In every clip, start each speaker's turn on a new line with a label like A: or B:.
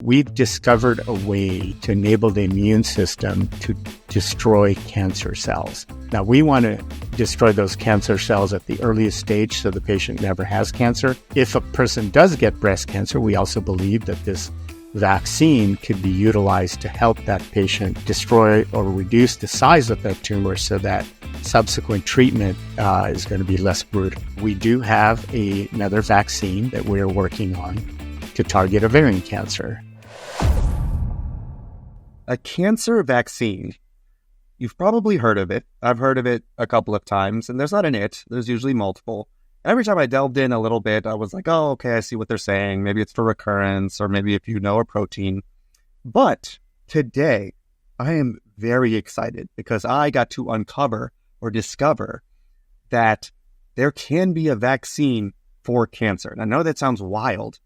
A: We've discovered a way to enable the immune system to destroy cancer cells. Now, we want to destroy those cancer cells at the earliest stage so the patient never has cancer. If a person does get breast cancer, we also believe that this vaccine could be utilized to help that patient destroy or reduce the size of that tumor so that subsequent treatment is going to be less brutal. We do have another vaccine that we're working on to target ovarian cancer.
B: A cancer vaccine. You've probably heard of it. I've heard of it a couple of times, and there's not an it. There's usually multiple. Every time I delved in a little bit, I was like, oh, okay, I see what they're saying. Maybe it's for recurrence, or maybe if you know a protein. But today, I am very excited because I got to uncover or discover that there can be a vaccine for cancer. And I know that sounds wild,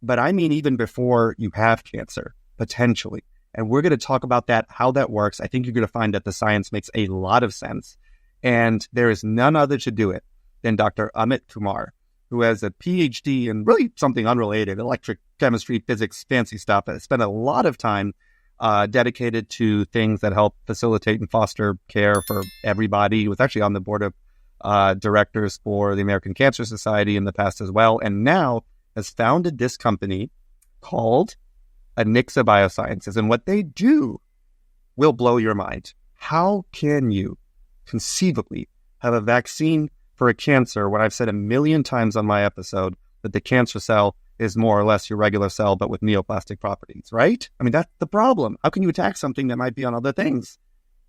B: but I mean even before you have cancer, potentially. And we're going to talk about that, how that works. I think you're going to find that the science makes a lot of sense. And there is none other to do it than Dr. Amit Kumar, who has a PhD in really something unrelated, electric chemistry, physics, fancy stuff. Has spent a lot of time dedicated to things that help facilitate and foster care for everybody. He was actually on the board of directors for the American Cancer Society in the past as well, and now has founded this company called Anixa Biosciences. And what they do will blow your mind. How can you conceivably have a vaccine for a cancer when I've said a million times on my episode that the cancer cell is more or less your regular cell, but with neoplastic properties, right? I mean, that's the problem. How can you attack something that might be on other things?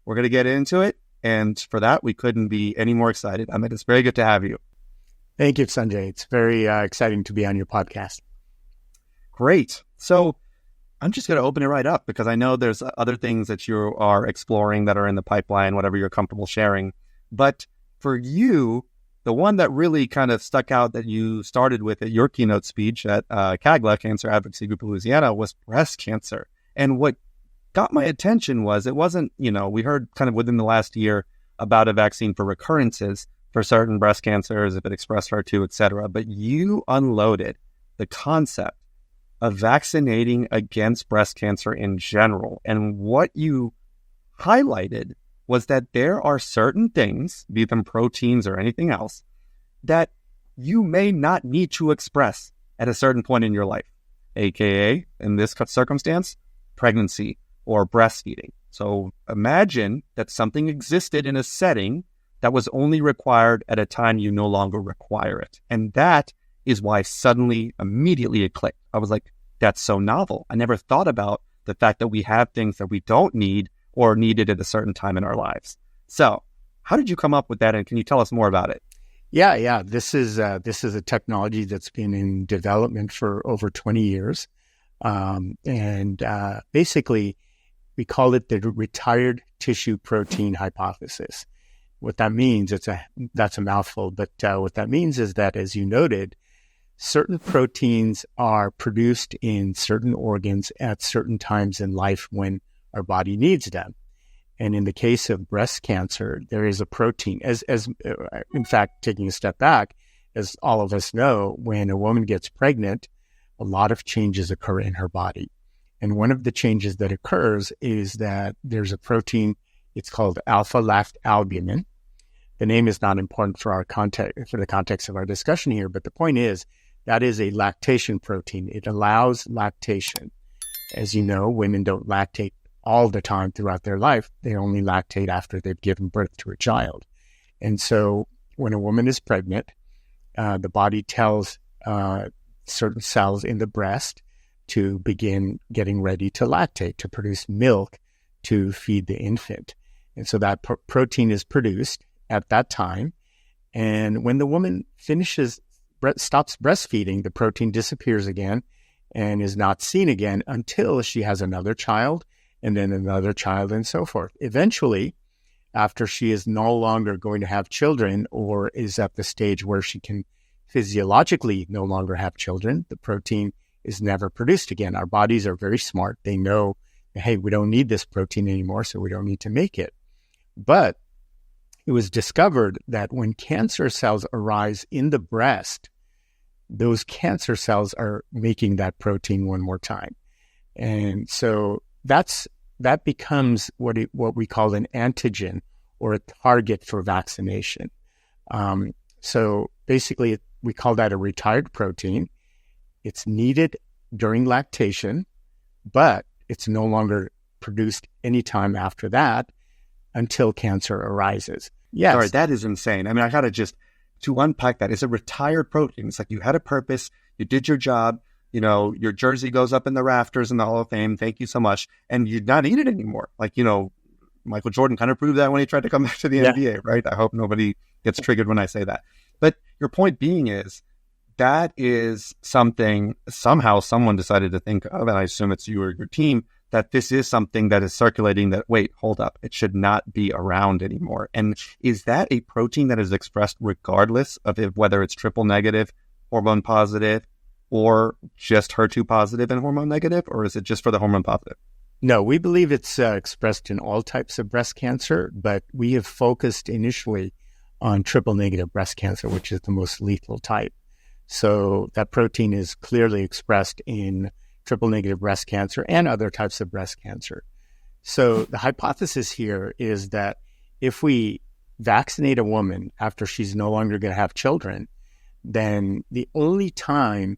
B: We're going to get into it. And for that, we couldn't be any more excited. Amit, it's very good to have you.
A: Thank you, Sanjay. It's very exciting to be on your podcast.
B: Great. So I'm just going to open it right up because I know there's other things that you are exploring that are in the pipeline, whatever you're comfortable sharing. But for you, the one that really kind of stuck out that you started with at your keynote speech at CAGLA, Cancer Advocacy Group of Louisiana, was breast cancer. And what got my attention was it wasn't, we heard kind of within the last year about a vaccine for recurrences for certain breast cancers, if it expressed HER2, et cetera. But you unloaded the concept of vaccinating against breast cancer in general. And what you highlighted was that there are certain things, be them proteins or anything else, that you may not need to express at a certain point in your life, aka, in this circumstance, pregnancy or breastfeeding. So imagine that something existed in a setting that was only required at a time you no longer require it. And that is why suddenly, immediately it clicked. I was like, that's so novel. I never thought about the fact that we have things that we don't need or needed at a certain time in our lives. So how did you come up with that? And can you tell us more about it?
A: Yeah. This is a technology that's been in development for over 20 years. Basically, we call it the retired tissue protein hypothesis. What that means, that's a mouthful, but what that means is that, as you noted, certain proteins are produced in certain organs at certain times in life when our body needs them. And in the case of breast cancer, there is a protein, as in fact, taking a step back, as all of us know, when a woman gets pregnant, a lot of changes occur in her body. And one of the changes that occurs is that there's a protein, it's called alpha-lactalbumin. The name is not important for the context of our discussion here, but the point is that is a lactation protein. It allows lactation. As you know, women don't lactate all the time throughout their life. They only lactate after they've given birth to a child. And so when a woman is pregnant, the body tells certain cells in the breast to begin getting ready to lactate, to produce milk to feed the infant. And so that protein is produced at that time. And when the woman stops breastfeeding, the protein disappears again and is not seen again until she has another child and then another child and so forth. Eventually, after she is no longer going to have children or is at the stage where she can physiologically no longer have children, the protein is never produced again. Our bodies are very smart. They know, hey, we don't need this protein anymore, so we don't need to make it. But it was discovered that when cancer cells arise in the breast, those cancer cells are making that protein one more time. And so that becomes what we call an antigen or a target for vaccination. So basically, we call that a retired protein. It's needed during lactation, but it's no longer produced anytime after that until cancer arises. Yes.
B: Sorry, that is insane. I mean, I got to unpack that. It's a retired protein. It's like you had a purpose, you did your job, your jersey goes up in the rafters in the Hall of Fame. Thank you so much. And you're not in it anymore. Like, Michael Jordan kind of proved that when he tried to come back to the NBA, right? I hope nobody gets triggered when I say that. But your point being is that is something somehow someone decided to think of, and I assume it's you or your team, that this is something that is circulating that, wait, hold up, it should not be around anymore. And is that a protein that is expressed regardless of whether it's triple negative, hormone positive, or just HER2 positive and hormone negative, or is it just for the hormone positive?
A: No, we believe it's expressed in all types of breast cancer, but we have focused initially on triple negative breast cancer, which is the most lethal type. So that protein is clearly expressed in triple negative breast cancer and other types of breast cancer. So the hypothesis here is that if we vaccinate a woman after she's no longer going to have children, then the only time,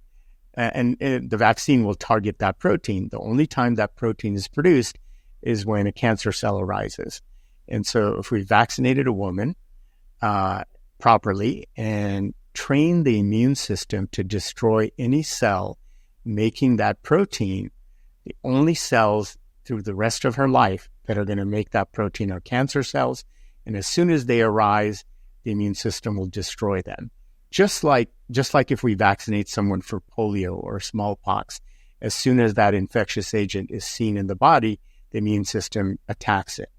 A: and the vaccine will target that protein, the only time that protein is produced is when a cancer cell arises. And so if we vaccinated a woman properly and train the immune system to destroy any cell making that protein, the only cells through the rest of her life that are going to make that protein are cancer cells. And as soon as they arise, the immune system will destroy them. Just like if we vaccinate someone for polio or smallpox, as soon as that infectious agent is seen in the body, the immune system attacks it.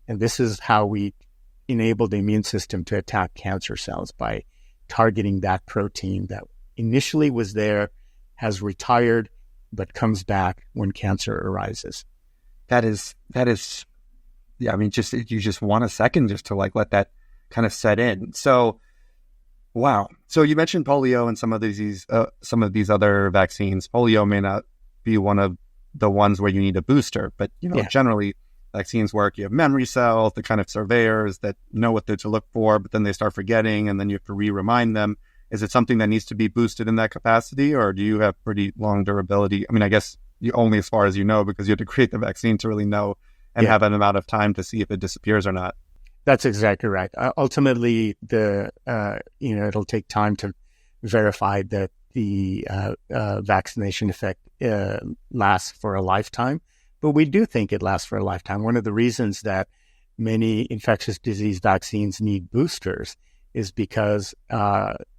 A: And this is how we enable the immune system to attack cancer cells, by targeting that protein that initially was there, has retired, but comes back when cancer arises.
B: That is, yeah, I mean, you just want a second just to let that kind of set in. So, wow. So you mentioned polio and some of these other vaccines. Polio may not be one of the ones where you need a booster, but generally vaccines work. You have memory cells, the kind of surveyors that know what they're to look for, but then they start forgetting, and then you have to remind them. Is it something that needs to be boosted in that capacity, or do you have pretty long durability? I mean, I guess you only as far as you know, because you have to create the vaccine to really know and have an amount of time to see if it disappears or not.
A: That's exactly right. Ultimately, it'll take time to verify that the vaccination effect lasts for a lifetime, but we do think it lasts for a lifetime. One of the reasons that many infectious disease vaccines need boosters is because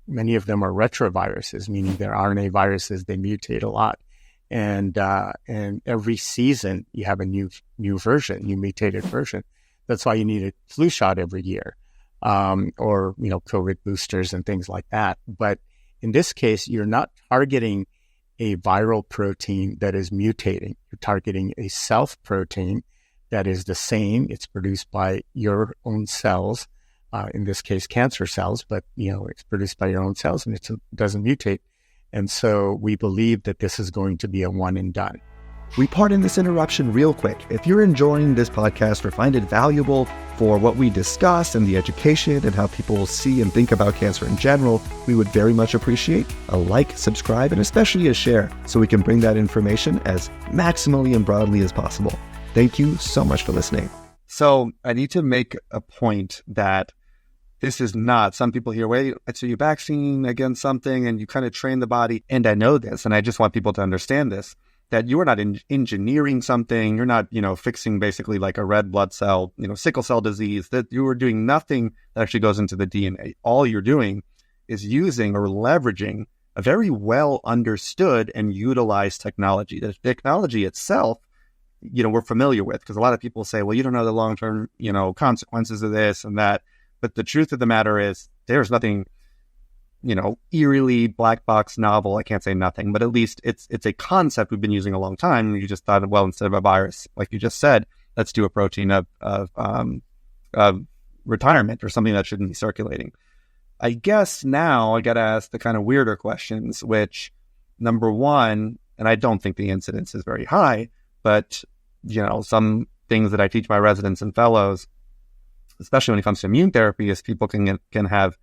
A: many of them are retroviruses, meaning they're RNA viruses. They mutate a lot, and every season you have a new version, new mutated version. That's why you need a flu shot every year, or COVID boosters and things like that. But in this case, you're not targeting a viral protein that is mutating. You're targeting a self protein that is the same. It's produced by your own cells. In this case, cancer cells, but it's produced by your own cells, and it doesn't mutate. And so we believe that this is going to be a one and done.
B: We pardon this interruption real quick. If you're enjoying this podcast or find it valuable for what we discuss and the education and how people see and think about cancer in general, we would very much appreciate a like, subscribe, and especially a share, so we can bring that information as maximally and broadly as possible. Thank you so much for listening. So I need to make a point that this is not, some people hear, wait, so you vaccine against something and you kind of train the body. And I know this, and I just want people to understand this, that you are not engineering something. You're not, fixing basically like a red blood cell, sickle cell disease, that you are doing nothing that actually goes into the DNA. All you're doing is using or leveraging a very well understood and utilized technology. The technology itself, we're familiar with, because a lot of people say, well, you don't know the long-term, consequences of this and that. But the truth of the matter is there's nothing, eerily black box novel. I can't say nothing, but at least it's a concept we've been using a long time. You just thought, well, instead of a virus, like you just said, let's do a protein of retirement or something that shouldn't be circulating. I guess now I got to ask the kind of weirder questions, which, number one, And I don't think the incidence is very high, but, some things that I teach my residents and fellows, especially when it comes to immune therapy, is people can have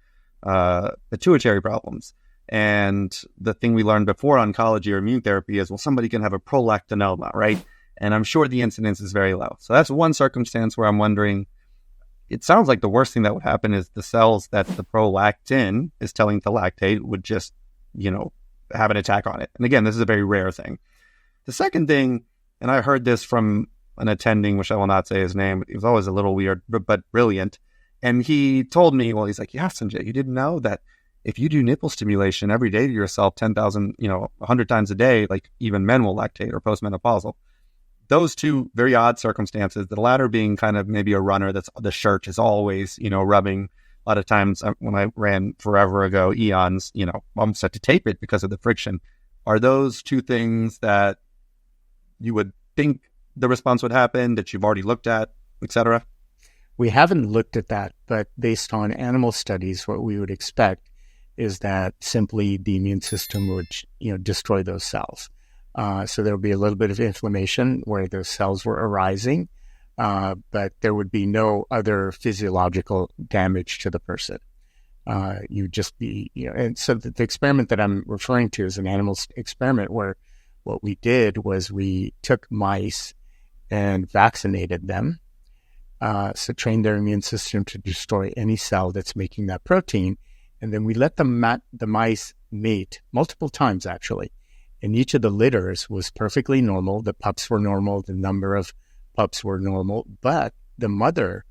B: pituitary problems. And the thing we learned before oncology or immune therapy is, well, somebody can have a prolactinoma, right? And I'm sure the incidence is very low. So that's one circumstance where I'm wondering, it sounds like the worst thing that would happen is the cells that the prolactin is telling to lactate would just, have an attack on it. And again, this is a very rare thing. The second thing, and I heard this from an attending, which I will not say his name, but he was always a little weird, but brilliant. And he told me, well, he's like, yeah, Sanjay, you didn't know that if you do nipple stimulation every day to yourself 10,000, 100 times a day, like even men will lactate or postmenopausal. Those two very odd circumstances, the latter being kind of maybe a runner that's the shirt is always, rubbing. A lot of times when I ran forever ago, eons, almost had to tape it because of the friction. Are those two things that you would think the response would happen, that you've already looked at, et cetera?
A: We haven't looked at that, but based on animal studies, what we would expect is that simply the immune system would, destroy those cells. So there would be a little bit of inflammation where those cells were arising, but there would be no other physiological damage to the person. You'd just be, and so the experiment that I'm referring to is an animal experiment where what we did was we took mice and vaccinated them. So trained their immune system to destroy any cell that's making that protein. And then we let the mice mate multiple times, actually. And each of the litters was perfectly normal. The pups were normal. The number of pups were normal. But the mother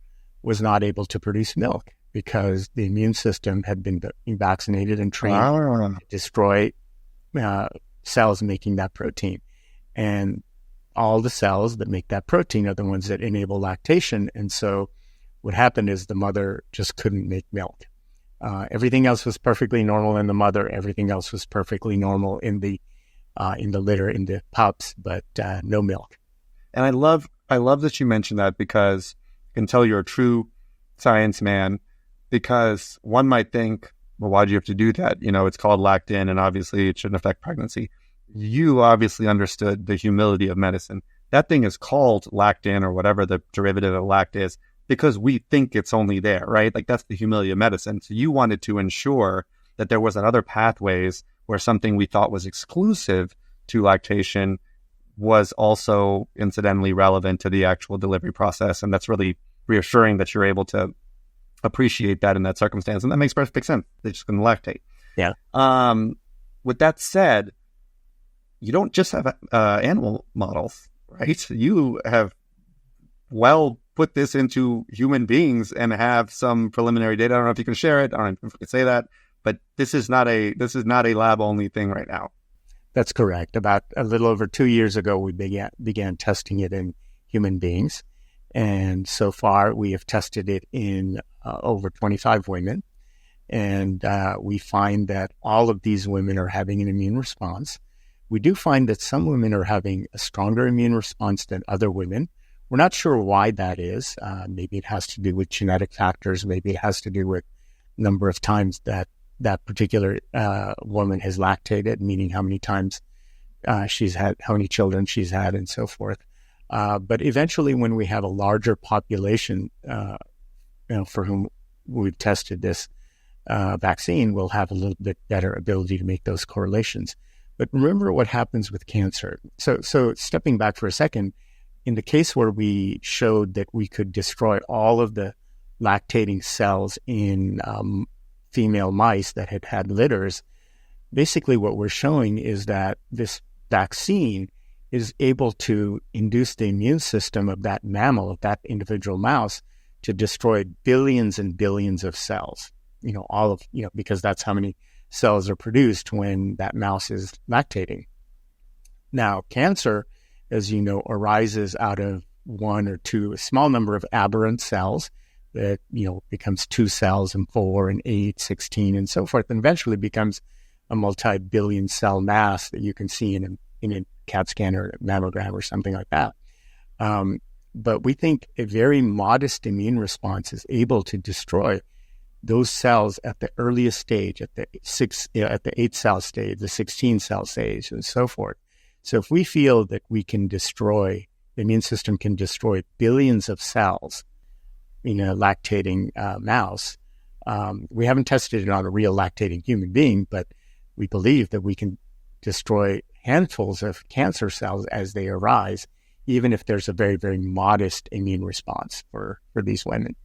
A: was not able to produce milk because the immune system had been vaccinated and trained to destroy cells making that protein. And all the cells that make that protein are the ones that enable lactation. And so what happened is the mother just couldn't make milk. Everything else was perfectly normal in the mother. Everything else was perfectly normal in the litter, in the pups, but no milk.
B: And I love that you mentioned that, because I can tell you're a true science man, because one might think, well, why do you have to do that? It's called lactin, and obviously it shouldn't affect pregnancy. You obviously understood the humility of medicine. That thing is called lactin, or whatever the derivative of lact is, because we think it's only there, right? Like, that's the humility of medicine. So you wanted to ensure that there wasn't other pathways where something we thought was exclusive to lactation was also incidentally relevant to the actual delivery process. And that's really reassuring that you're able to appreciate that in that circumstance. And that makes perfect sense. They're just going to lactate.
A: Yeah.
B: With that said, you don't just have animal models, right? You have put this into human beings and have some preliminary data. I don't know if you can share it. I don't know if you can say that, but this is not a lab only thing right now.
A: That's correct. About a little over 2 years ago, we began testing it in human beings. And so far, we have tested it in over 25 women. And we find that all of these women are having an immune response. We do find that some women are having a stronger immune response than other women. We're not sure why that is. Maybe it has to do with genetic factors. Maybe it has to do with number of times that particular woman has lactated, meaning how many times she's had, how many children she's had, and so forth. But eventually, when we have a larger population, for whom we've tested this vaccine, we'll have a little bit better ability to make those correlations. But remember what happens with cancer. So stepping back for a second, in the case where we showed that we could destroy all of the lactating cells in female mice that had had litters, basically what we're showing is that this vaccine is able to induce the immune system of that mammal, of that individual mouse, to destroy billions and billions of cells. Because that's how many cells are produced when that mouse is lactating. Now, cancer, as you know, arises out of one or two, a small number of aberrant cells that, becomes 2 cells and 4 and 8, 16, and so forth, and eventually becomes a multi-billion cell mass that you can see in a CAT scan or a mammogram or something like that. But we think a very modest immune response is able to destroy those cells at the earliest stage, at the 8 cell stage, the 16 cell stage, and so forth. So if we feel that the immune system can destroy billions of cells in a lactating mouse, we haven't tested it on a real lactating human being, but we believe that we can destroy handfuls of cancer cells as they arise, even if there's a very, very modest immune response for these women.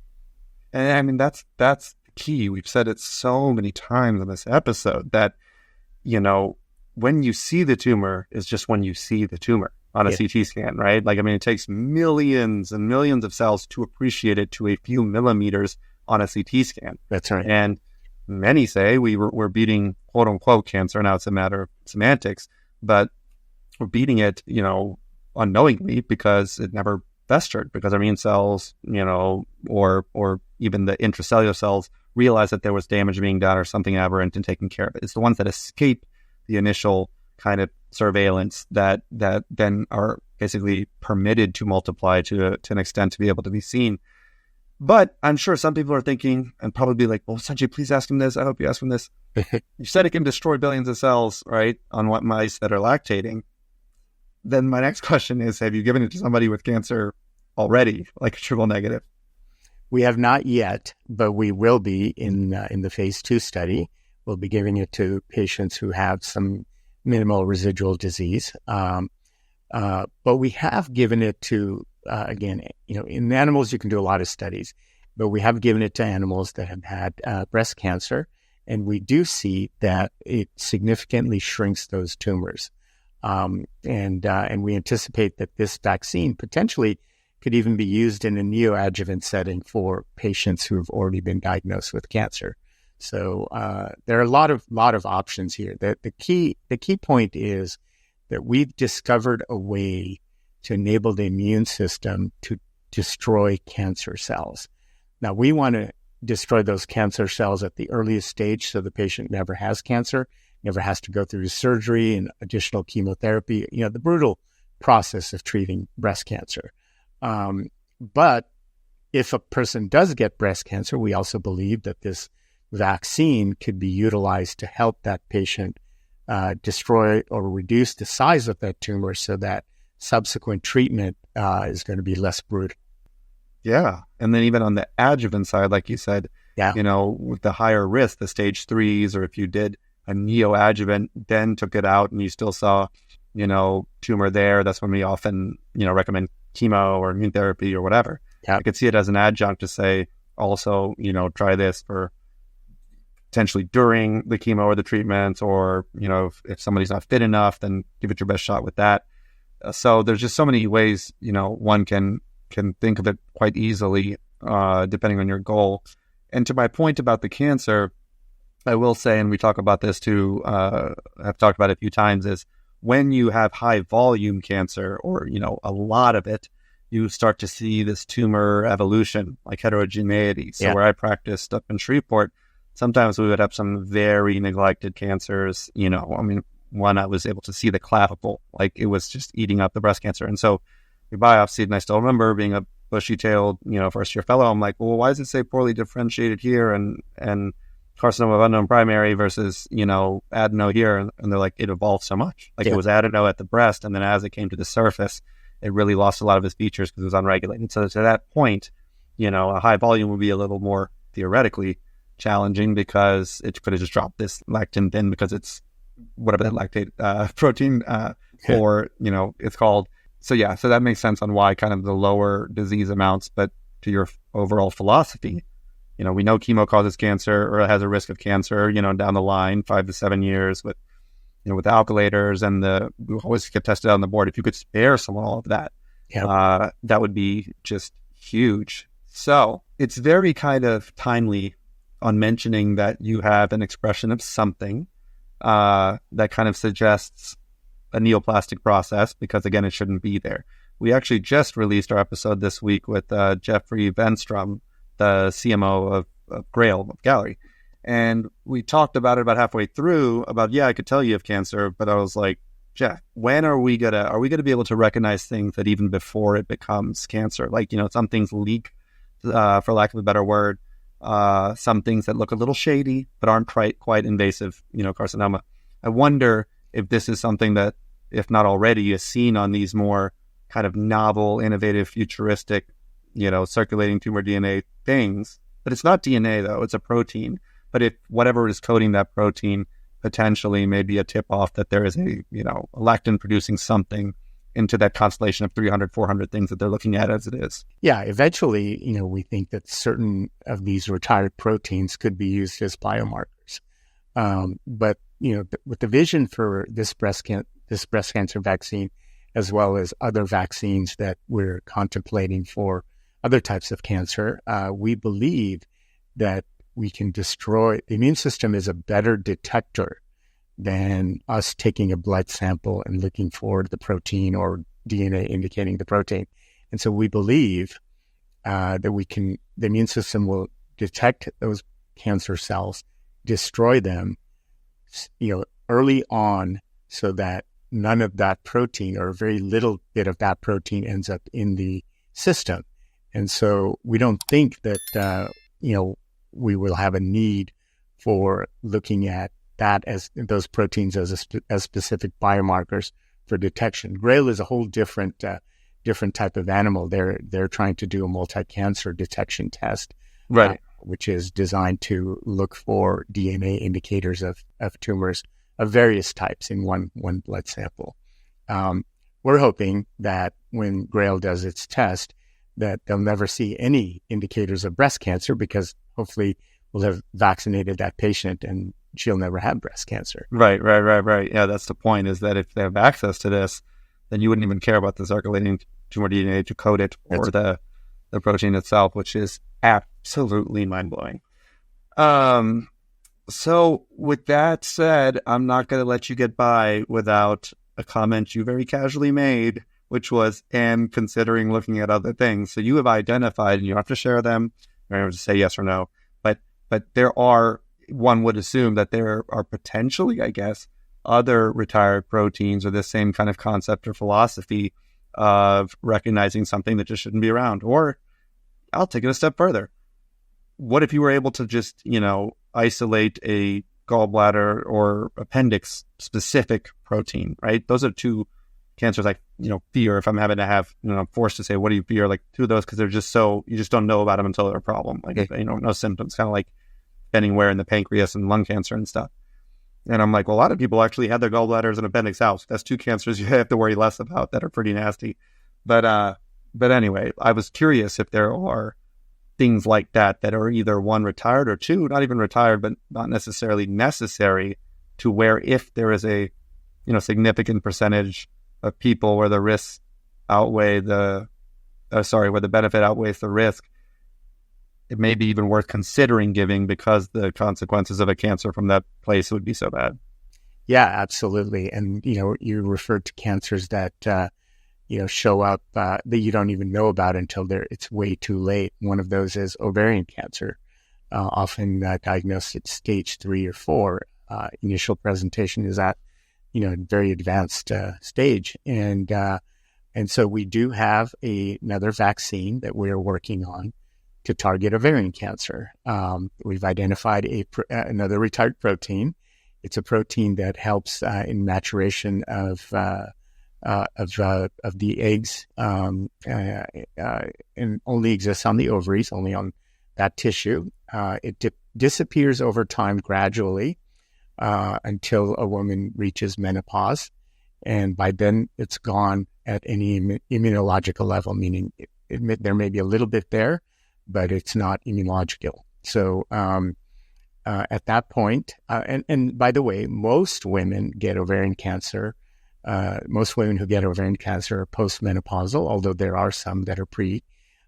B: And I mean, that's the key. We've said it so many times in this episode that, when you see the tumor is just when you see the tumor on a CT scan, right? Like, I mean, it takes millions and millions of cells to appreciate it to a few millimeters on a CT scan.
A: That's right.
B: And many say we're beating quote unquote cancer. Now it's a matter of semantics, but we're beating it, unknowingly because it never festered, because our immune cells, or even the intracellular cells realized that there was damage being done or something aberrant and taken care of it. It's the ones that escape the initial kind of surveillance that then are basically permitted to multiply to an extent to be able to be seen. But I'm sure some people are thinking and probably be like, well, Sanjay, please ask him this. I hope you ask him this. You said it can destroy billions of cells, right, on what mice that are lactating. Then my next question is, have you given it to somebody with cancer already, like a triple negative?
A: We have not yet, but we will be in the phase 2 study. We'll be giving it to patients who have some minimal residual disease. But we have given it to, again, in animals, you can do a lot of studies, but we have given it to animals that have had breast cancer. And we do see that it significantly shrinks those tumors. And we anticipate that this vaccine potentially could even be used in a neoadjuvant setting for patients who have already been diagnosed with cancer. So there are a lot of options here. The key point is that we've discovered a way to enable the immune system to destroy cancer cells. Now, we want to destroy those cancer cells at the earliest stage so the patient never has cancer, never has to go through surgery and additional chemotherapy, the brutal process of treating breast cancer. But if a person does get breast cancer, we also believe that this vaccine could be utilized to help that patient destroy or reduce the size of that tumor so that subsequent treatment is going to be less brutal.
B: Yeah. And then even on the adjuvant side, like you said, with the higher risk, the stage 3s, or if you did a neoadjuvant, then took it out and you still saw, tumor there, that's when we often, recommend chemo or immune therapy or whatever.
A: Yeah.
B: I could see it as an adjunct to say, also, try this for potentially during the chemo or the treatments, or, if somebody's not fit enough, then give it your best shot with that. So there's just so many ways, one can think of it quite easily, depending on your goal. And to my point about the cancer, I will say, and we talk about this too, I've talked about it a few times, is when you have high volume cancer, or, a lot of it, you start to see this tumor evolution, like heterogeneity. So where I practiced up in Shreveport, sometimes we would have some very neglected cancers. One, I was able to see the clavicle, like it was just eating up the breast cancer. And so we biopsied, and I still remember being a bushy-tailed, first-year fellow. I'm like, well, why does it say poorly differentiated here and carcinoma of unknown primary versus, adeno here? And they're like, it evolved so much. Like it was adeno at the breast, and then as it came to the surface, it really lost a lot of its features because it was unregulated. So to that point, a high volume would be a little more theoretically challenging because it could have just dropped this lectin thin because it's whatever that lactate protein or, it's called. So so that makes sense on why kind of the lower disease amounts. But to your overall philosophy, we know chemo causes cancer, or has a risk of cancer, down the line, 5 to 7 years with, with the alkylators, and we always get tested on the board. If you could spare someone all of that, that would be just huge. So it's very kind of timely on mentioning that you have an expression of something that kind of suggests a neoplastic process, because again, it shouldn't be there. We actually just released our episode this week with Jeffrey Venstrom, the CMO of Grail of Gallery. And we talked about it about halfway through about, I could tell you have cancer, but I was like, Jeff, when are we gonna be able to recognize things that even before it becomes cancer? Like, some things leak, for lack of a better word, some things that look a little shady, but aren't quite invasive, carcinoma. I wonder if this is something that if not already, is seen on these more kind of novel, innovative, futuristic, circulating tumor DNA things. But it's not DNA, though. It's a protein. But if whatever is coding that protein potentially may be a tip-off that there is a lectin-producing something into that constellation of 300, 400 things that they're looking at as it is.
A: Yeah, eventually, we think that certain of these retired proteins could be used as biomarkers. But, with the vision for this breast cancer vaccine, as well as other vaccines that we're contemplating for other types of cancer, we believe that we can destroy, the immune system is a better detector than us taking a blood sample and looking for the protein or DNA indicating the protein. And so we believe that the immune system will detect those cancer cells, destroy them, early on, so that none of that protein or very little bit of that protein ends up in the system. And so we don't think that, we will have a need for looking at that as those proteins as specific biomarkers for detection. Grail is a whole different type of animal. They're trying to do a multi-cancer detection test,
B: right?
A: Which is designed to look for DNA indicators of tumors of various types in one blood sample. We're hoping that when Grail does its test, that they'll never see any indicators of breast cancer, because hopefully we'll have vaccinated that patient and she'll never have breast cancer.
B: Right. Yeah, that's the point, is that if they have access to this, then you wouldn't even care about the circulating tumor DNA to code it or the protein itself, which is absolutely mind-blowing. So with that said, I'm not going to let you get by without a comment you very casually made, which was, am considering looking at other things. So you have identified, and you don't have to share them, or have to say yes or no, but there are, one would assume that there are potentially, I guess, other retired proteins or this same kind of concept or philosophy of recognizing something that just shouldn't be around. Or I'll take it a step further. What if you were able to just, isolate a gallbladder or appendix specific protein, right? Those are two cancers I, fear. If I'm having to have, I'm forced to say, what do you fear? Like two of those, because they're just you just don't know about them until they're a problem. Like, no symptoms, kind of like anywhere in the pancreas and lung cancer and stuff. And I'm like, well, a lot of people actually have their gallbladders and appendix out. That's two cancers you have to worry less about that are pretty nasty. But anyway, I was curious if there are things like that are either one, retired, or two, not even retired, but not necessarily necessary, to where if there is a, significant percentage of people where the risks outweigh where the benefit outweighs the risk, it may be even worth considering giving, because the consequences of a cancer from that place would be so bad.
A: Yeah, absolutely. And, you referred to cancers that, show up that you don't even know about until it's way too late. One of those is ovarian cancer, often diagnosed at stage 3 or 4. Initial presentation is at, very advanced stage. And so we do have another vaccine that we're working on to target ovarian cancer. We've identified another retired protein. It's a protein that helps in maturation of the eggs, and only exists on the ovaries, only on that tissue. It disappears over time gradually until a woman reaches menopause, and by then it's gone at any immunological level, meaning there may be a little bit there, but it's not immunological. So at that point, and by the way, most women get ovarian cancer. Most women who get ovarian cancer are postmenopausal, although there are some that are pre.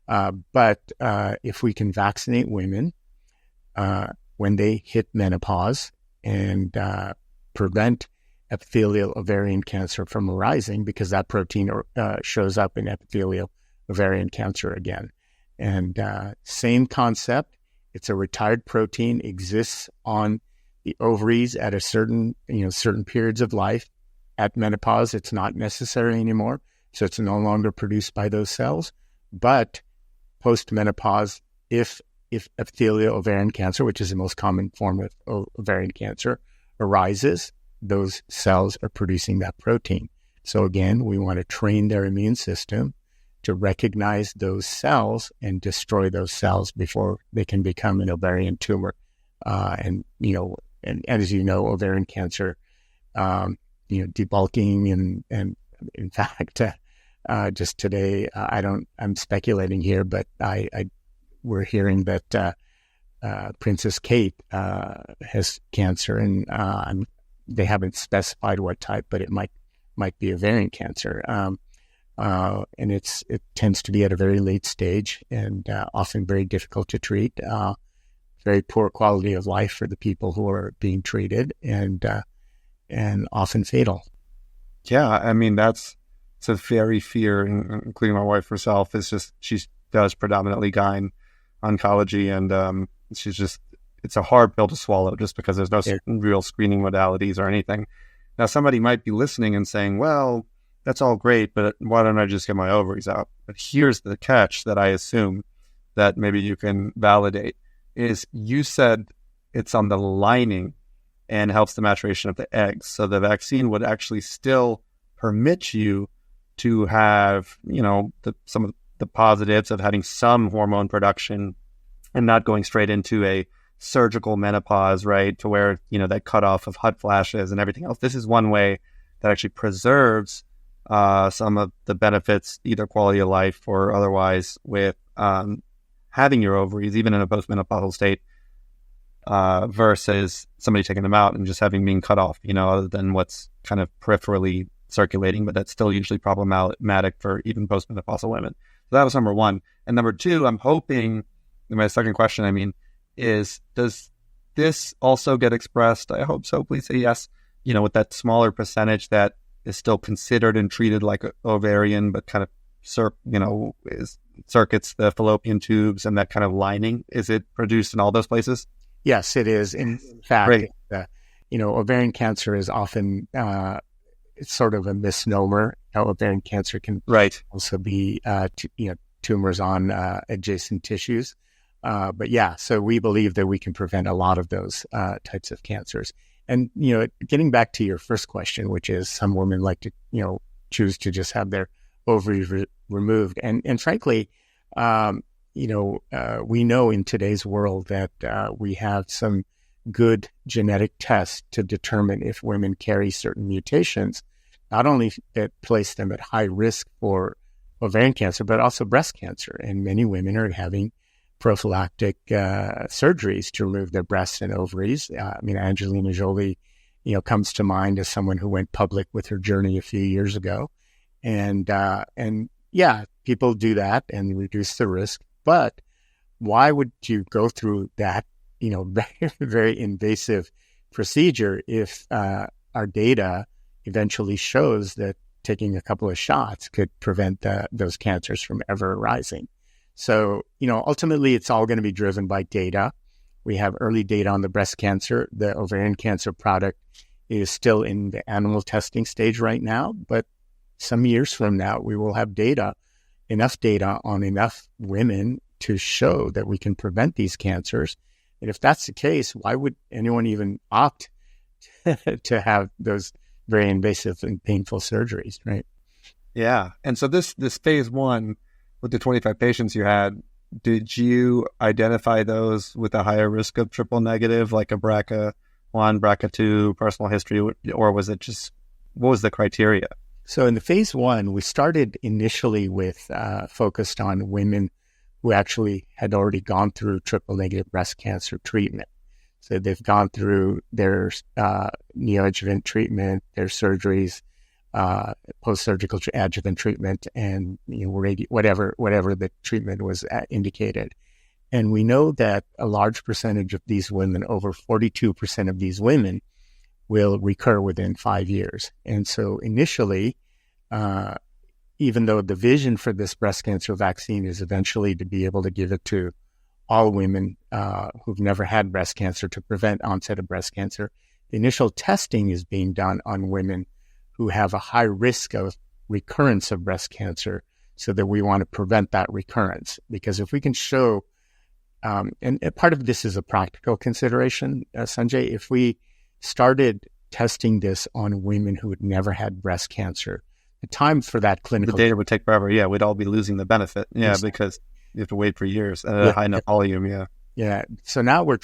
A: But if we can vaccinate women when they hit menopause and prevent epithelial ovarian cancer from arising, because that protein shows up in epithelial ovarian cancer again. And same concept. It's a retired protein, exists on the ovaries at a certain periods of life. At menopause, it's not necessary anymore, so it's no longer produced by those cells. But post-menopause, if epithelial ovarian cancer, which is the most common form of ovarian cancer, arises, those cells are producing that protein. So again, we want to train their immune system to recognize those cells and destroy those cells before they can become an ovarian tumor. And as you know, ovarian cancer, debulking and in fact, just today, I'm speculating here, but we're hearing that Princess Kate has cancer, and they haven't specified what type, but it might be ovarian cancer. And it tends to be at a very late stage and often very difficult to treat. Very poor quality of life for the people who are being treated, and often fatal.
B: Yeah, I mean, it's a very fear, including my wife herself. It's just, she does predominantly gyne oncology, and it's a hard pill to swallow just because there's no real screening modalities or anything. Now, somebody might be listening and saying, well, that's all great, but why don't I just get my ovaries out? But here's the catch that I assume that maybe you can validate is you said it's on the lining and helps the maturation of the eggs. So the vaccine would actually still permit you to have, some of the positives of having some hormone production and not going straight into a surgical menopause, right? To where, that cutoff of hot flashes and everything else. This is one way that actually preserves some of the benefits, either quality of life or otherwise, with having your ovaries, even in a postmenopausal state, versus somebody taking them out and just having being cut off, other than what's kind of peripherally circulating, but that's still usually problematic for even postmenopausal women. So that was number one. And number two, I'm hoping, my second question, is does this also get expressed? I hope so. Please say yes. With that smaller percentage that is still considered and treated like ovarian, but kind of circuits the fallopian tubes and that kind of lining. Is it produced in all those places?
A: Yes, it is. In fact, ovarian cancer is often it's sort of a misnomer. Ovarian cancer can also be tumors on adjacent tissues. But yeah, so we believe that we can prevent a lot of those types of cancers. And, getting back to your first question, which is some women like to, choose to just have their ovaries removed. And frankly, we know in today's world that we have some good genetic tests to determine if women carry certain mutations, not only that place them at high risk for ovarian cancer, but also breast cancer. And many women are having prophylactic surgeries to remove their breasts and ovaries. Angelina Jolie, comes to mind as someone who went public with her journey a few years ago. And people do that and reduce the risk. But why would you go through that, very, very invasive procedure if our data eventually shows that taking a couple of shots could prevent those cancers from ever arising? So, ultimately, it's all going to be driven by data. We have early data on the breast cancer. The ovarian cancer product is still in the animal testing stage right now, but some years from now, we will have enough data on enough women to show that we can prevent these cancers. And if that's the case, why would anyone even opt to have those very invasive and painful surgeries, right?
B: Yeah. And so this phase one, with the 25 patients you had, did you identify those with a higher risk of triple negative, like a BRCA1, BRCA2, personal history, or was it just, what was the criteria?
A: So in the phase one, we started initially with focused on women who actually had already gone through triple negative breast cancer treatment. So they've gone through their neoadjuvant treatment, their surgeries, post-surgical adjuvant treatment, and whatever the treatment was indicated. And we know that a large percentage of these women, over 42% of these women, will recur within 5 years. And so initially, even though the vision for this breast cancer vaccine is eventually to be able to give it to all women who've never had breast cancer to prevent onset of breast cancer, the initial testing is being done on women who have a high risk of recurrence of breast cancer, so that we want to prevent that recurrence. Because if we can show, and part of this is a practical consideration, Sanjay, if we started testing this on women who had never had breast cancer, time for that clinical.
B: The data would take forever. Yeah, we'd all be losing the benefit. Yeah,
A: Exactly.
B: because you have to wait for years at a high enough volume. Yeah.
A: Yeah. So now we're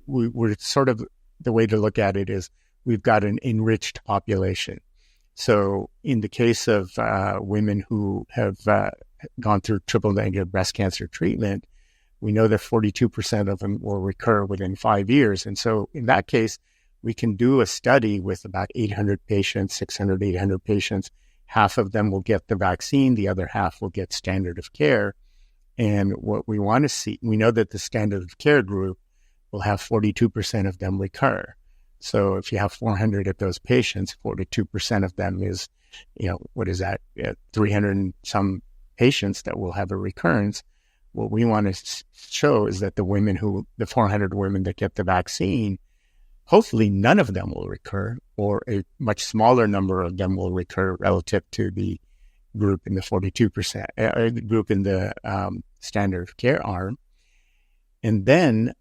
A: we're sort of, the way to look at it is we've got an enriched population. So in the case of women who have gone through triple negative breast cancer treatment, we know that 42% of them will recur within 5 years. And so in that case, we can do a study with about 800 patients, 600, 800 patients. Half of them will get the vaccine. The other half will get standard of care. And what we want to see, we know that the standard of care group will have 42% of them recur. So if you have 400 of those patients, 42% of them is, what is that? 300 and some patients that will have a recurrence. What we want to show is that the 400 women that get the vaccine, hopefully none of them will recur, or a much smaller number of them will recur relative to the group in the 42%, group in the standard of care arm. And then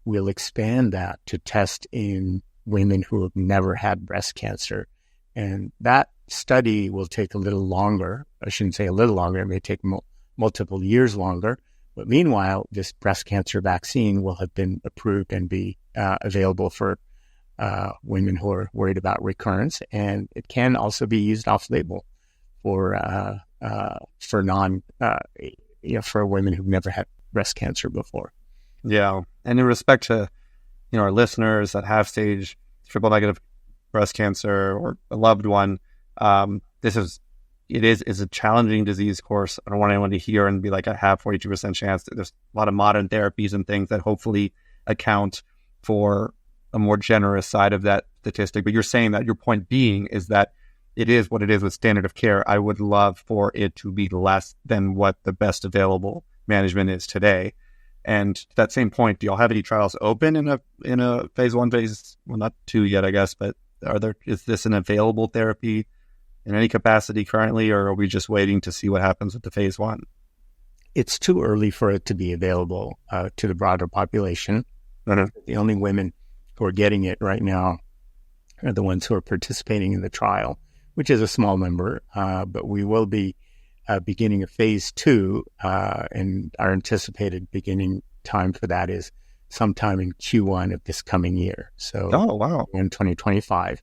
A: we'll expand that to test in women who have never had breast cancer. And that study will take a little longer. I shouldn't say a little longer. It may take multiple years longer. But meanwhile, this breast cancer vaccine will have been approved and be available for women who are worried about recurrence. And it can also be used off-label for women who've never had breast cancer before.
B: Yeah. And in respect to, our listeners that have stage triple negative breast cancer or a loved one, it is a challenging disease course. I don't want anyone to hear and be like, I have 42% chance. There's a lot of modern therapies and things that hopefully account for a more generous side of that statistic. But you're saying that your point being is that it is what it is with standard of care. I would love for it to be less than what the best available management is today. And to that same point, do y'all have any trials open in a phase 1, not 2 yet, I guess, but is this an available therapy in any capacity currently, or are we just waiting to see what happens with the phase 1?
A: It's too early for it to be available to the broader population.
B: Mm-hmm.
A: The only women who are getting it right now are the ones who are participating in the trial, which is a small number, but we will be beginning a phase 2, and our anticipated beginning time for that is sometime in Q1 of this coming year. So, in 2025.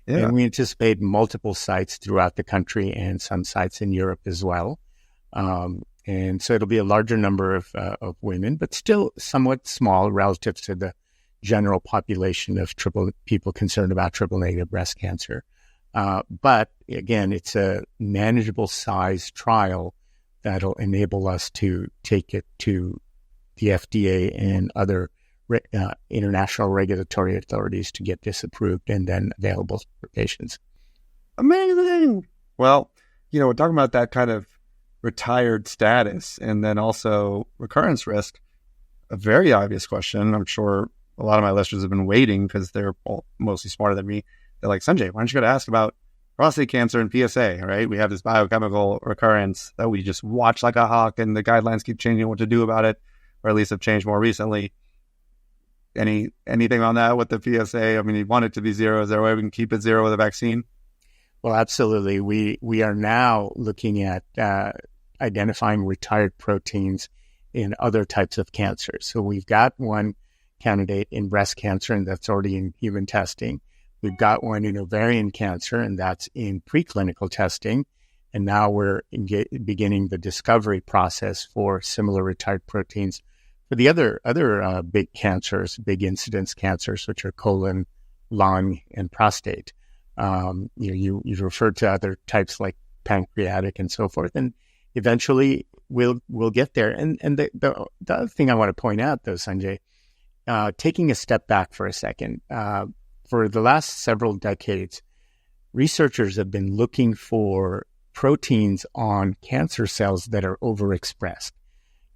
A: Yeah. And we anticipate multiple sites throughout the country and some sites in Europe as well. And so it'll be a larger number of women, but still somewhat small relative to the general population of people concerned about triple negative breast cancer. But again, it's a manageable size trial that'll enable us to take it to the FDA and other international regulatory authorities to get this approved and then available for patients.
B: Amazing. Well, we're talking about that kind of retired status and then also recurrence risk. A very obvious question. I'm sure a lot of my listeners have been waiting because they're all mostly smarter than me. They're like, Sanjay, why don't you go to ask about prostate cancer and PSA, right? We have this biochemical recurrence that we just watch like a hawk and the guidelines keep changing what to do about it, or at least have changed more recently. Anything on that with the PSA? I mean, you want it to be 0. Is there a way we can keep it 0 with a vaccine?
A: Well, absolutely. We are now looking at identifying retired proteins in other types of cancers. So we've got one candidate in breast cancer, and that's already in human testing. We've got one in ovarian cancer, and that's in preclinical testing. And now we're beginning the discovery process for similar retired proteins for the other big cancers, big incidence cancers, which are colon, lung, and prostate. You referred to other types like pancreatic and so forth, and eventually we'll get there. And the other thing I want to point out, though, Sanjay, taking a step back for a second, for the last several decades, researchers have been looking for proteins on cancer cells that are overexpressed.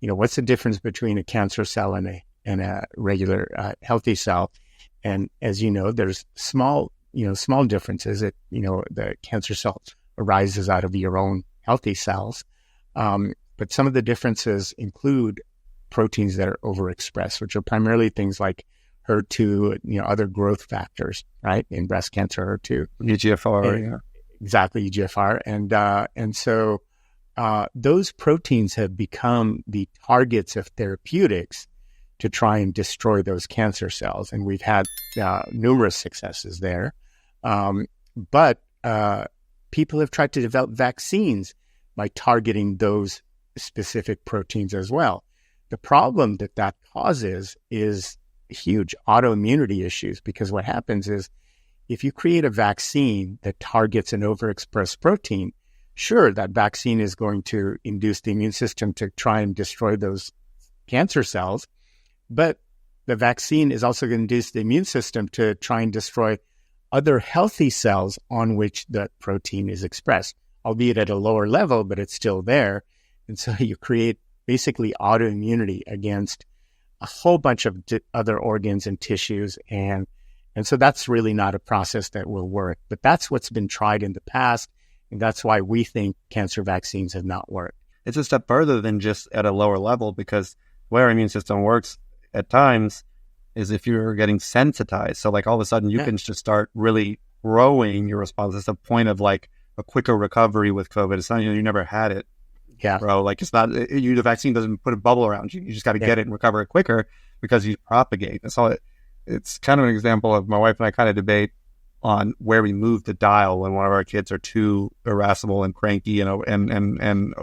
A: What's the difference between a cancer cell and a regular healthy cell? And as you know, there's small differences. The cancer cell arises out of your own healthy cells. But some of the differences include proteins that are overexpressed, which are primarily things like HER2, other growth factors, right? In breast cancer, HER2.
B: EGFR,
A: exactly, EGFR. And so those proteins have become the targets of therapeutics to try and destroy those cancer cells. And we've had numerous successes there. But people have tried to develop vaccines by targeting those specific proteins as well. The problem that causes is huge autoimmunity issues, because what happens is if you create a vaccine that targets an overexpressed protein, sure, that vaccine is going to induce the immune system to try and destroy those cancer cells, but the vaccine is also going to induce the immune system to try and destroy other healthy cells on which that protein is expressed, albeit at a lower level, but it's still there. And so you create basically autoimmunity against a whole bunch of other organs and tissues. And so that's really not a process that will work. But that's what's been tried in the past. And that's why we think cancer vaccines have not worked.
B: It's a step further than just at a lower level, because the way our immune system works at times is if you're getting sensitized. So like all of a sudden you can just start really growing your response. It's the point of like a quicker recovery with COVID. It's not, you never had it.
A: Yeah.
B: Bro, like it's not, the vaccine doesn't put a bubble around you. You just got to get it and recover it quicker because you propagate. That's all. It's kind of an example of my wife and I kind of debate on where we move the dial when one of our kids are too irascible and cranky, and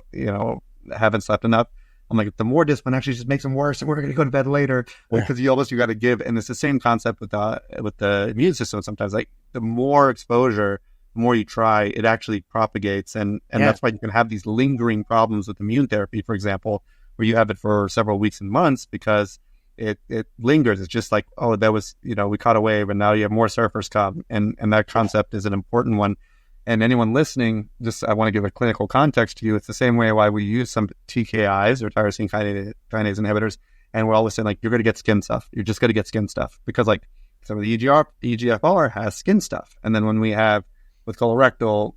B: haven't slept enough. I'm like, the more discipline actually just makes them worse, and we're going to go to bed later because you got to give. And it's the same concept with the immune system. Sometimes, like the more exposure, the more you try, it actually propagates, and that's why you can have these lingering problems with immune therapy, for example, where you have it for several weeks and months because it lingers. It's just like, oh, that was, we caught a wave, and now you have more surfers come, and that concept is an important one. And anyone listening, just I want to give a clinical context to you. It's the same way why we use some TKIs or tyrosine kinase inhibitors, and we're always saying like, you're going to get skin stuff. You're just going to get skin stuff because like some of the EGFR has skin stuff. And then when we have with colorectal,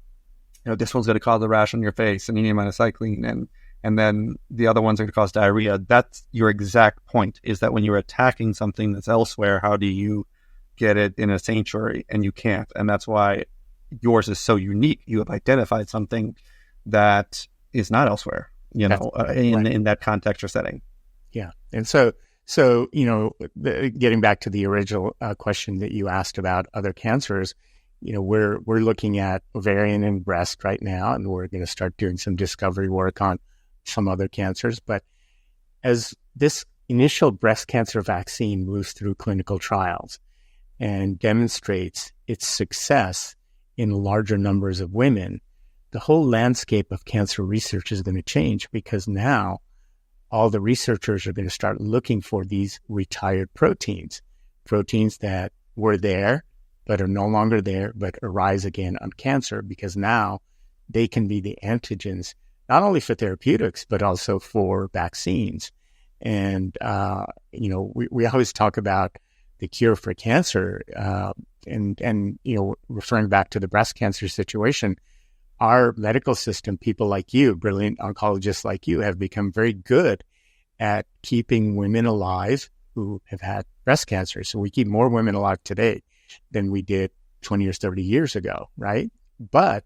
B: this one's going to cause a rash on your face and you need minocycline, and then the other ones are going to cause diarrhea. That's your exact point, is that when you're attacking something that's elsewhere, how do you get it in a sanctuary? And you can't. And that's why yours is so unique. You have identified something that is not elsewhere, in that context or setting.
A: Yeah. And so getting back to the original question that you asked about other cancers, we're looking at ovarian and breast right now, and we're going to start doing some discovery work on some other cancers. But as this initial breast cancer vaccine moves through clinical trials and demonstrates its success in larger numbers of women, the whole landscape of cancer research is going to change, because now all the researchers are going to start looking for these retired proteins that were there but are no longer there, but arise again on cancer, because now they can be the antigens, not only for therapeutics, but also for vaccines. And, we always talk about the cure for cancer, and referring back to the breast cancer situation, our medical system, people like you, brilliant oncologists like you, have become very good at keeping women alive who have had breast cancer. So we keep more women alive today than we did 20 or 30 years ago, right? But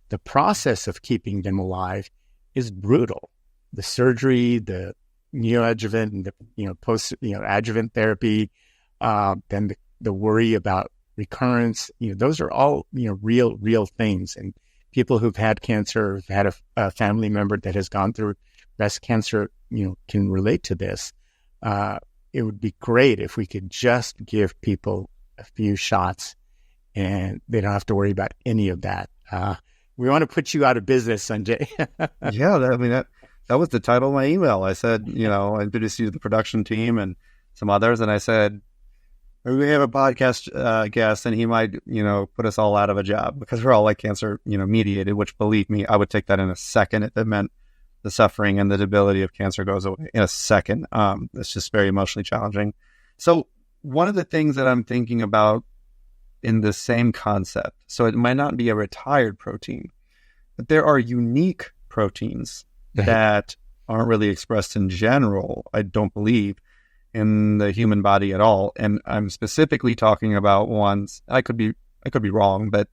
A: the process of keeping them alive is brutal. The surgery, the neoadjuvant, and the post adjuvant therapy, then the worry about recurrence, those are all real things. And people who've had cancer, who've had a family member that has gone through breast cancer, can relate to this. It would be great if we could just give people a few shots and they don't have to worry about any of that. We want to put you out of business, Sanjay.
B: Yeah, that was the title of my email. I said, I introduced you to the production team and some others, and I said, we have a podcast guest, and he might, put us all out of a job because we're all like cancer, mediated, which, believe me, I would take that in a second if it meant the suffering and the debility of cancer goes away in a second. It's just very emotionally challenging. So one of the things that I'm thinking about in the same concept, so it might not be a retired protein, but there are unique proteins that aren't really expressed in general, I don't believe, in the human body at all. And I'm specifically talking about ones, I could be wrong, but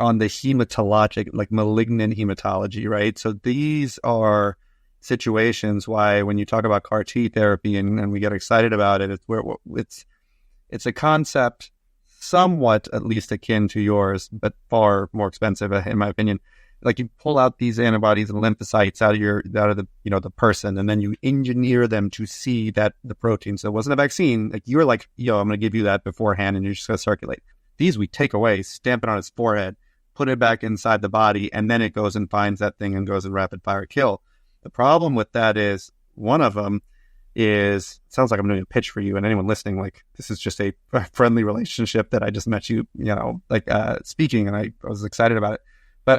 B: on the hematologic, like malignant hematology, right? So these are situations why when you talk about CAR T therapy and we get excited about it, it's a concept somewhat at least akin to yours, but far more expensive in my opinion. Like you pull out these antibodies and lymphocytes out of the the person, and then you engineer them to see that the protein. So it wasn't a vaccine. Like you were like, yo, I'm going to give you that beforehand, and you're just going to circulate. These we take away, stamp it on his forehead, put it back inside the body, and then it goes and finds that thing and goes in rapid fire kill. The problem with that is one of them is, it sounds like I'm doing a pitch for you and anyone listening, like this is just a friendly relationship that I just met you, speaking, and I was excited about it. But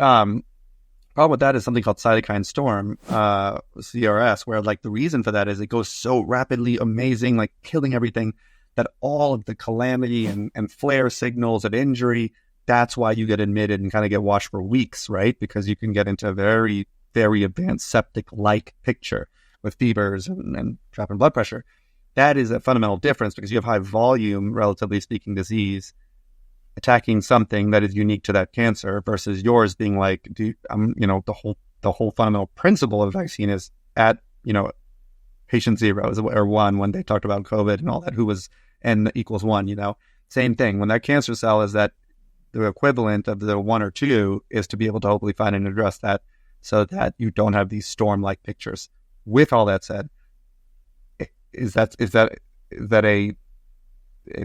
B: problem with that is something called cytokine storm, CRS, where like the reason for that is it goes so rapidly, amazing, like killing everything, that all of the calamity and flare signals of injury, that's why you get admitted and kind of get watched for weeks, right? Because you can get into a very, very advanced septic-like picture with fevers and drop in blood pressure. That is a fundamental difference because you have high volume, relatively speaking, disease attacking something that is unique to that cancer versus yours being like, the whole fundamental principle of vaccine is at, patient 0 or 1 when they talked about COVID and all that, who was N equals 1, same thing. When that cancer cell is that the equivalent of the 1 or 2 is to be able to hopefully find and address that so that you don't have these storm-like pictures. With all that said, is that a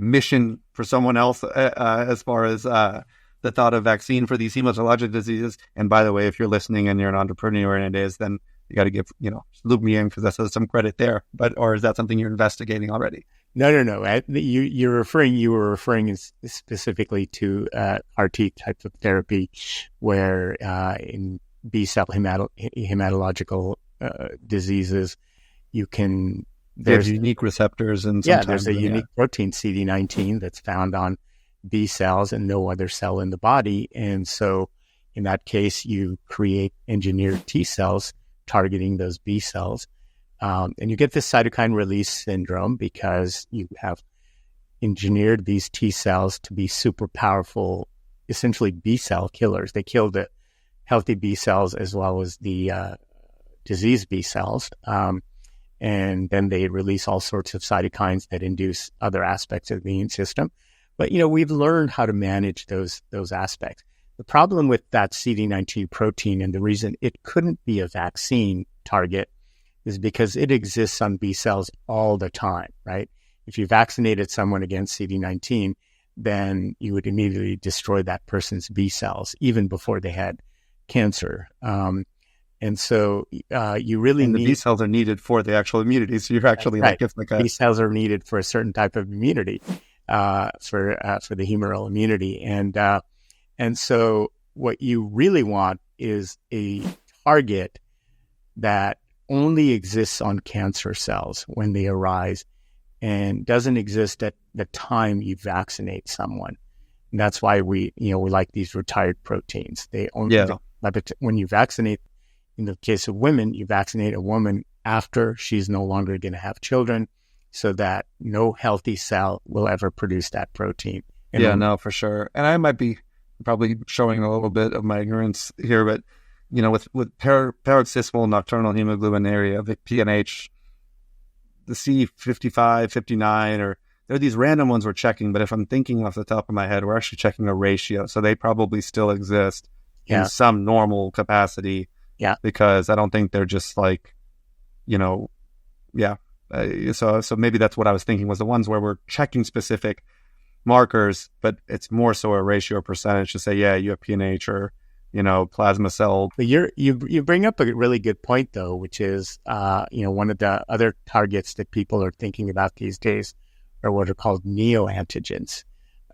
B: mission for someone else as far as the thought of vaccine for these hematologic diseases? And by the way, if you're listening and you're an entrepreneur and it is, then you got to give, loop me in because that's some credit there. Or is that something you're investigating already?
A: No. You were referring specifically to RT type of therapy where in B-cell hematological diseases, there's
B: unique receptors and
A: there's a unique protein CD19 that's found on B cells and no other cell in the body. And so in that case, you create engineered T cells targeting those B cells. And you get this cytokine release syndrome because you have engineered these T cells to be super powerful, essentially B cell killers. They kill the healthy B cells as well as the diseased B cells. And then they release all sorts of cytokines that induce other aspects of the immune system. But, we've learned how to manage those aspects. The problem with that CD19 protein and the reason it couldn't be a vaccine target is because it exists on B cells all the time, right? If you vaccinated someone against CD19, then you would immediately destroy that person's B cells, even before they had cancer. And so you really need...
B: the B cells are needed for the actual immunity. So you're actually
A: right.
B: B
A: cells are needed for a certain type of immunity, for the humoral immunity. And so what you really want is a target that only exists on cancer cells when they arise and doesn't exist at the time you vaccinate someone. And that's why we like these retired proteins. They only, when you vaccinate, in the case of women, you vaccinate a woman after she's no longer going to have children so that no healthy cell will ever produce that protein.
B: No, for sure. And I might be probably showing a little bit of my ignorance here, but, with paroxysmal nocturnal hemoglobinuria, the PNH, the C55, 59, or there are these random ones we're checking, but if I'm thinking off the top of my head, we're actually checking a ratio. So they probably still exist in some normal capacity.
A: Yeah.
B: Because I don't think they're just like, so maybe that's what I was thinking was the ones where we're checking specific markers, but it's more so a ratio or percentage to say, you have PNH or, plasma cell.
A: But you bring up a really good point though, which is, one of the other targets that people are thinking about these days are what are called neoantigens.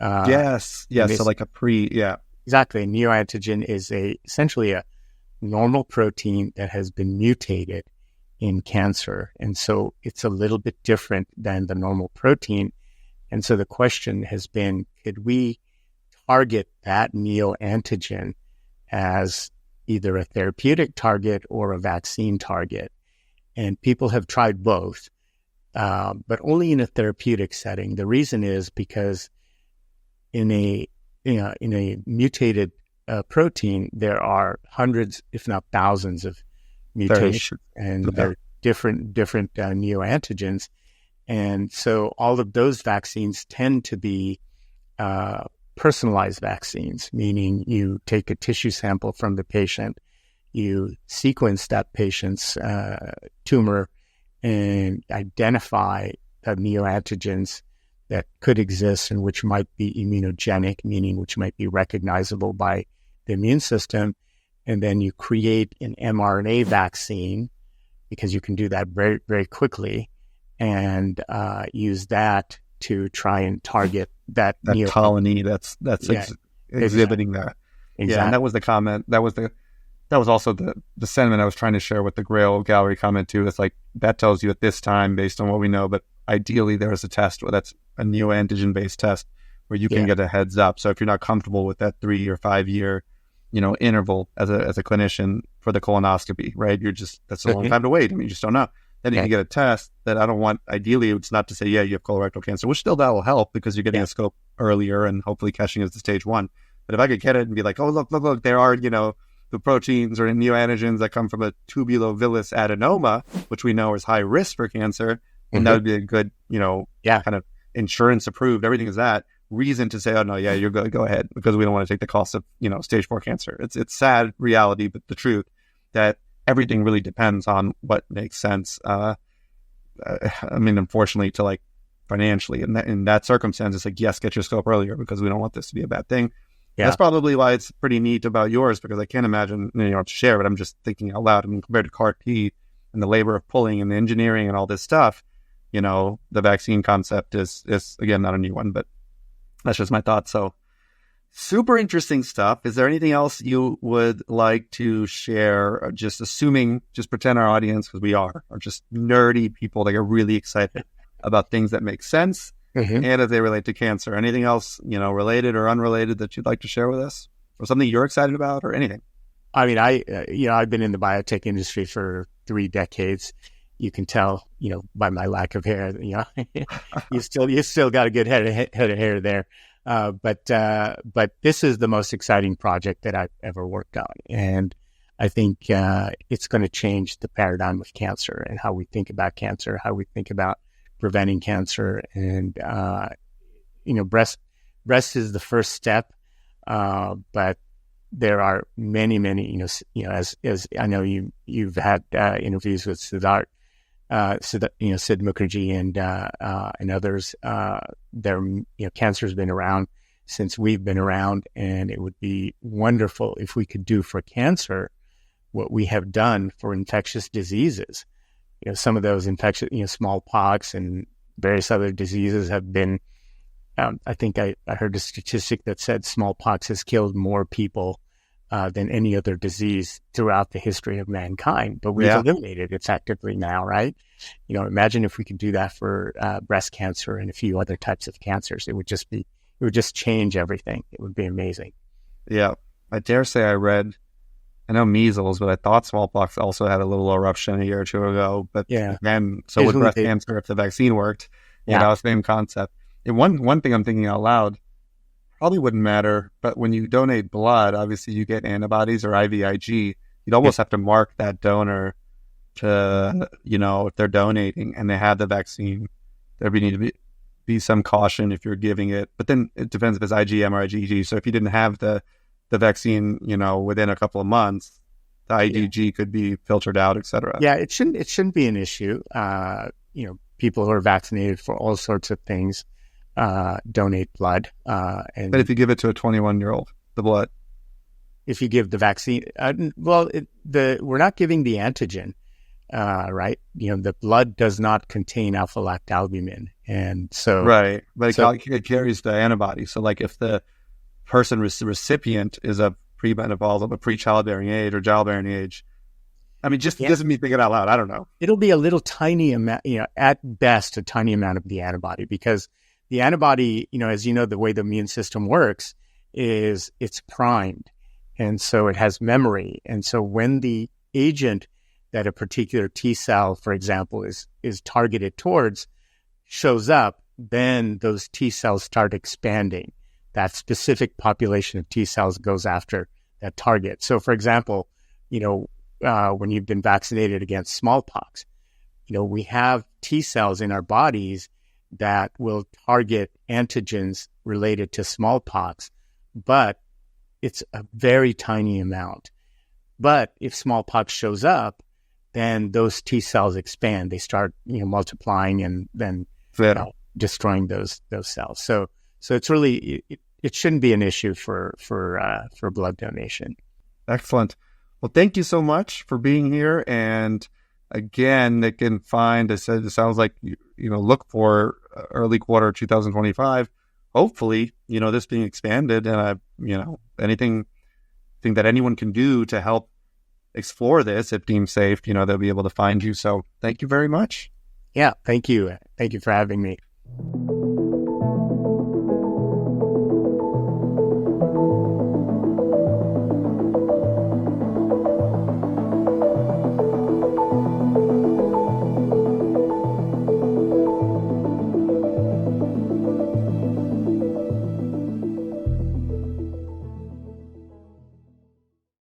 B: Yes. So like
A: exactly. Neoantigen is essentially a normal protein that has been mutated in cancer. And so it's a little bit different than the normal protein. And so the question has been, could we target that neoantigen as either a therapeutic target or a vaccine target? And people have tried both, but only in a therapeutic setting. The reason is because in a mutated protein, there are hundreds, if not thousands, of mutations, and they're different neoantigens. And so all of those vaccines tend to be personalized vaccines, meaning you take a tissue sample from the patient, you sequence that patient's tumor and identify the neoantigens that could exist and which might be immunogenic, meaning which might be recognizable by the immune system. And then you create an mRNA vaccine, because you can do that very, very quickly, and use that to try and target that
B: colony that's exhibiting that.
A: Exactly.
B: Yeah, and that was the comment. That was also the sentiment I was trying to share with the Grail gallery comment too. It's like, that tells you at this time, based on what we know, but ideally there is a test where that's a neoantigen-based test where you can get a heads up. So if you're not comfortable with that 3 or 5 year, interval as a clinician for the colonoscopy, right? That's a long time to wait. I mean, you just don't know. Then you can get a test that ideally it's not to say, yeah, you have colorectal cancer, which still that will help because you're getting a scope earlier and hopefully catching it as the stage 1. But if I could get it and be like, oh, look, there are, the proteins or neoantigens that come from a tubulovillous adenoma, which we know is high risk for cancer, and that would be a good, kind of insurance approved, everything is that reason to say, oh no, yeah, you're good, go ahead, because we don't want to take the cost of, stage 4 cancer. It's sad reality, but the truth that everything really depends on what makes sense. I mean, unfortunately, to like financially, in that circumstance, it's like, yes, get your scope earlier because we don't want this to be a bad thing. Yeah. That's probably why it's pretty neat about yours, because I can't imagine, you don't have to share, but I'm just thinking out loud. I mean, compared to CAR T and the labor of pulling and the engineering and all this stuff, the vaccine concept is again, not a new one, but that's just my thought. So super interesting stuff. Is there anything else you would like to share? Or just pretend our audience, because we are just nerdy people that get really excited about things that make sense. And as they relate to cancer. Anything else, related or unrelated that you'd like to share with us, or something you're excited about, or anything?
A: I mean, I've been in the biotech industry for 3 decades. You can tell, by my lack of hair, you still got a good head of hair there. But this is the most exciting project that I've ever worked on, and I think it's going to change the paradigm of cancer and how we think about cancer, how we think about preventing cancer. And breast is the first step, but there are many as I know you've had interviews with Sid Mukherjee and others. Cancer has been around since we've been around, and it would be wonderful if we could do for cancer what we have done for infectious diseases. Some of those infectious, smallpox and various other diseases have been, I think I heard a statistic that said smallpox has killed more people than any other disease throughout the history of mankind. But we've eliminated it effectively now, right? Imagine if we could do that for breast cancer and a few other types of cancers. It would just change everything. It would be amazing.
B: Yeah. I dare say I know measles, but I thought smallpox also had a little eruption a year or 2 ago. But again, so with breast cancer, if the vaccine worked, same concept. And one thing I'm thinking out loud, probably wouldn't matter, but when you donate blood, obviously you get antibodies or IVIG. You'd almost have to mark that donor to, if they're donating and they have the vaccine, there would need to be some caution if you're giving it. But then it depends if it's IgM or IgG. So if you didn't have the vaccine, within a couple of months, the IgG could be filtered out, et cetera.
A: Yeah, it shouldn't be an issue. People who are vaccinated for all sorts of things donate blood. But
B: if you give it to a 21-year-old, the blood,
A: if you give the vaccine, we're not giving the antigen, right? The blood does not contain alpha-lactalbumin, and so
B: right, but it carries the antibody. So, like, if the person recipient is a premenopausal, a pre-childbearing age or childbearing age, I mean, just doesn't mean thinking out loud. I don't know.
A: It'll be a little tiny amount, at best, a tiny amount of the antibody, because the antibody, as you know, the way the immune system works is it's primed. And so it has memory. And so when the agent that a particular T cell, for example, is targeted towards shows up, then those T cells start expanding. that specific population of T cells goes after that target. So, for example, when you've been vaccinated against smallpox, we have T cells in our bodies that will target antigens related to smallpox, but it's a very tiny amount. But if smallpox shows up, then those T cells expand. They start, multiplying and then destroying those cells. So it's really it shouldn't be an issue for blood donation.
B: Excellent. Well, thank you so much for being here. And again, they can find. It sounds like look for early quarter 2025. Hopefully, this being expanded, and anything that anyone can do to help explore this if deemed safe, they'll be able to find you. So thank you very much.
A: Yeah, thank you. Thank you for having me.